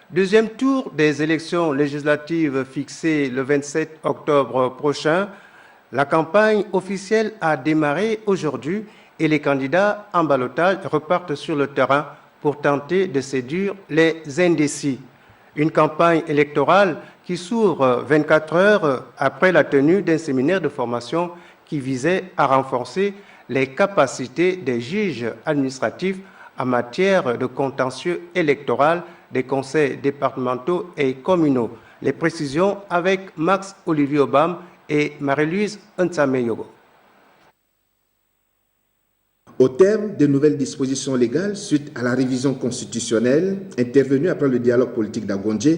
Deuxième tour des élections législatives fixées le 27 octobre prochain. La campagne officielle a démarré aujourd'hui et les candidats en ballottage repartent sur le terrain pour tenter de séduire les indécis. Une campagne électorale qui s'ouvre 24 heures après la tenue d'un séminaire de formation qui visait à renforcer les capacités des juges administratifs en matière de contentieux électoral des conseils départementaux et communaux. Les précisions avec Max-Olivier Obam et Marie-Louise Nsameyogo. Au terme de nouvelles dispositions légales suite à la révision constitutionnelle intervenue après le dialogue politique d'Agondje,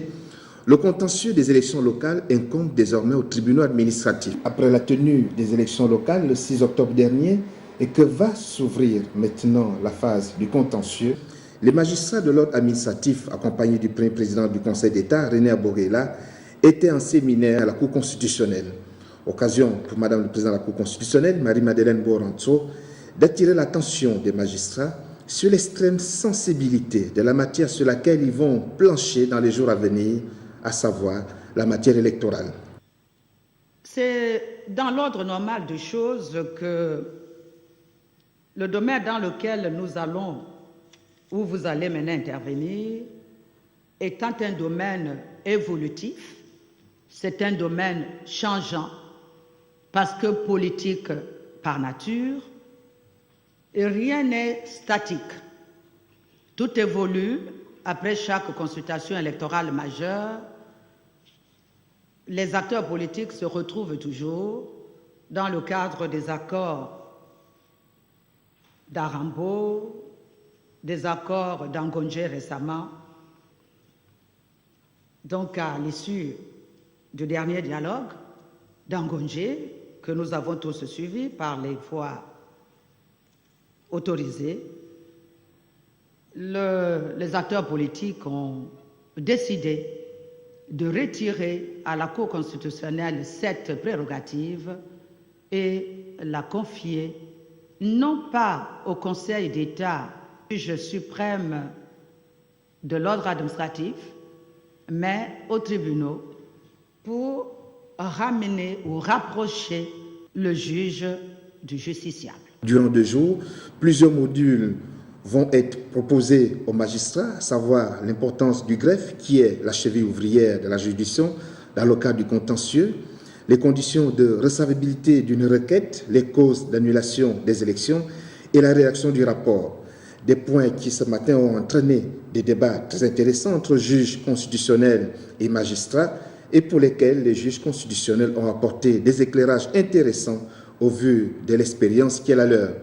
le contentieux des élections locales incombe désormais aux tribunaux administratifs. Après la tenue des élections locales le 6 octobre dernier et que va s'ouvrir maintenant la phase du contentieux, les magistrats de l'ordre administratif, accompagnés du premier président du Conseil d'État, René Abourguela, étaient en séminaire à la Cour constitutionnelle. Occasion pour Madame le Président de la Cour constitutionnelle, Marie-Madeleine Boranto, d'attirer l'attention des magistrats sur l'extrême sensibilité de la matière sur laquelle ils vont plancher dans les jours à venir, à savoir la matière électorale. C'est dans l'ordre normal des choses que le domaine dans lequel nous allons, où vous allez maintenant intervenir, étant un domaine évolutif, c'est un domaine changeant, parce que politique par nature, et rien n'est statique. Tout évolue après chaque consultation électorale majeure. Les acteurs politiques se retrouvent toujours dans le cadre des accords d'Arambo, des accords d'Angondje récemment. Donc, à l'issue du dernier dialogue d'Angondje, que nous avons tous suivi par les voies autorisées, les acteurs politiques ont décidé de retirer à la Cour constitutionnelle cette prérogative et la confier non pas au Conseil d'État, juge suprême de l'ordre administratif, mais aux tribunaux pour ramener ou rapprocher le juge du justiciable. Durant 2 jours, plusieurs modules vont être proposés aux magistrats, à savoir l'importance du greffe, qui est la cheville ouvrière de la juridiction dans le cadre du contentieux, les conditions de recevabilité d'une requête, les causes d'annulation des élections et la rédaction du rapport. Des points qui ce matin ont entraîné des débats très intéressants entre juges constitutionnels et magistrats et pour lesquels les juges constitutionnels ont apporté des éclairages intéressants au vu de l'expérience qui est la leur.